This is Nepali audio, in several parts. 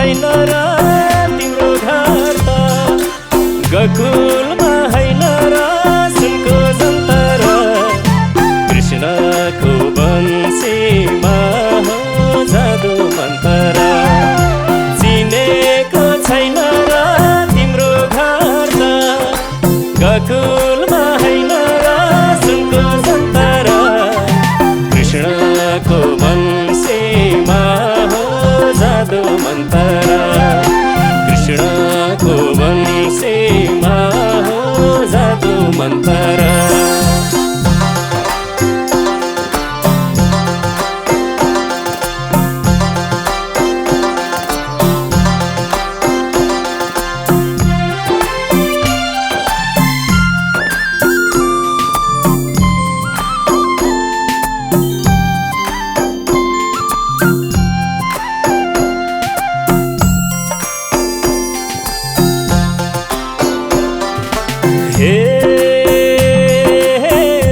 छैन र तिम्रो घर त गोकुलमा हैन र सुनको जन्तर कृष्णको बंशीमा हो जादु मन्तर चिनेको छैन र तिम्रो घर त गोकुलमा हैन र सुनको जन्तर कृष्णको बंशीमा हो जादु मन्तर कृष्णको बंशीमा हो जादु मन्तर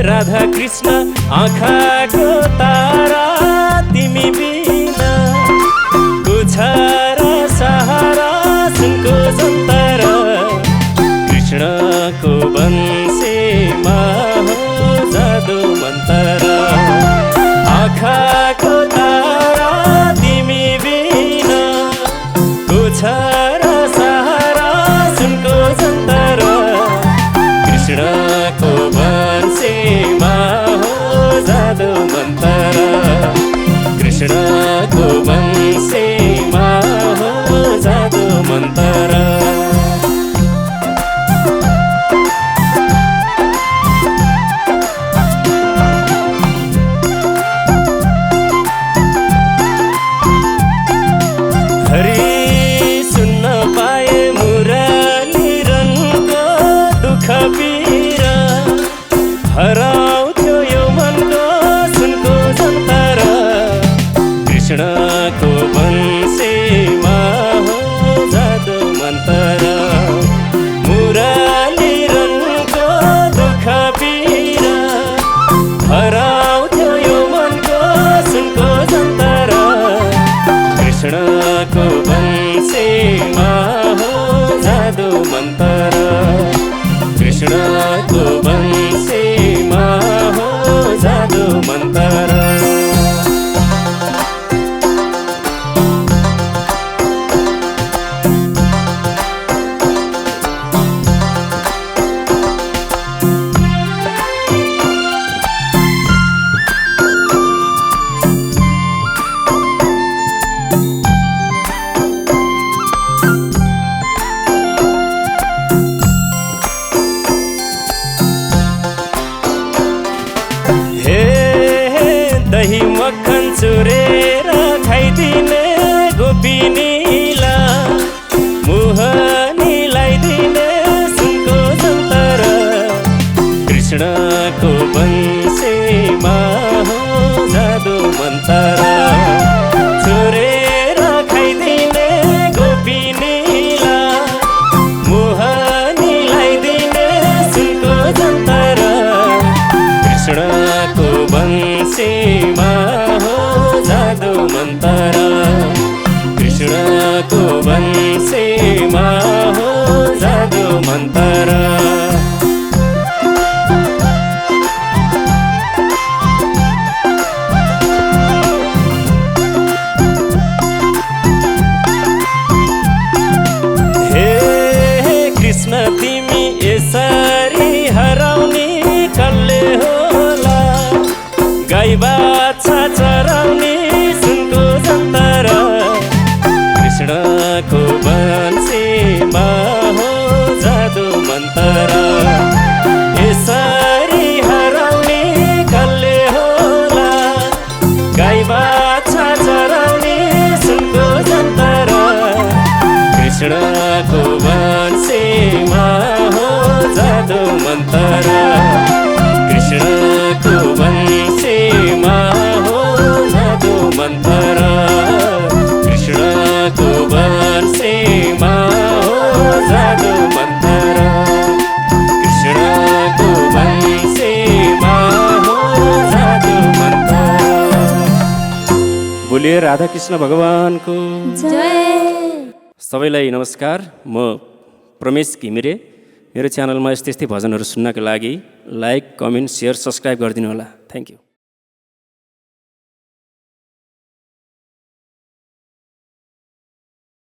राधा कृष्ण आँखाको तारा तिमी बिना कुछारा सहारा सुनको जन्तर कृष्णको बंशीमा हो जादु मन्तर आँखाको तारा तिमी बिना कुछारा सहारा सुनको जन्तर कृष्णको बंशीमा हो जादु मन्तर कृष्णको बंशीमा हो जादु मन्तर हरि सुन्न पाए मुरली रनको दुःख पीरा हराउँथ्यो यो मनको सुनको जन्तर कृष्णको बंशीमा हो जादु मन्तर मुरली रनको दुःख पीरा हराउँथ्यो यो मनको सुनको जन्तर कृष्णको बंशीमा हो जादु मन्तर कृष्णको बंशीमा हो जादु मन्तर दही मक्खन चुरेर खाइदिने गोपिनीला मोहनीलाई दिने सुनको जन्तर कृष्णको बंशीमा हो जादु मन्तर चुरेर खाइदिने गोपिनीला मोहनीलाई दिने सुनको जन्तर कृष्णको बंशीमा हो जादु मन्तर कृष्णको बंशीमा हो जादु मन्तर हे कृष्ण तिमी यसरी हराउने कसले होला गाई बाछा चराउने सुनको जन्तर कृष्णको बंशीमा हो जादु मन्तर यसरी हराउने कसले होला गाई बाछा चराउने सुनको जन्तर कृष्णको बंशीमा हो जादु मन्तर कृष्णको बंशीमा हो जादु मन्तर कृष्णको बंशीमा हो जादु मन्तर कृष्णको बंशीमा हो जादु मन्तर। बोलिए राधा कृष्ण भगवान को जय। सबैलाई नमस्कार। म प्रमेश घिमिरे। मेरो च्यानलमा यस्तै भजनहरू सुन्नको लागि लाइक, कमेन्ट, सेयर, सब्सक्राइब गरिदिनु होला। Thank you.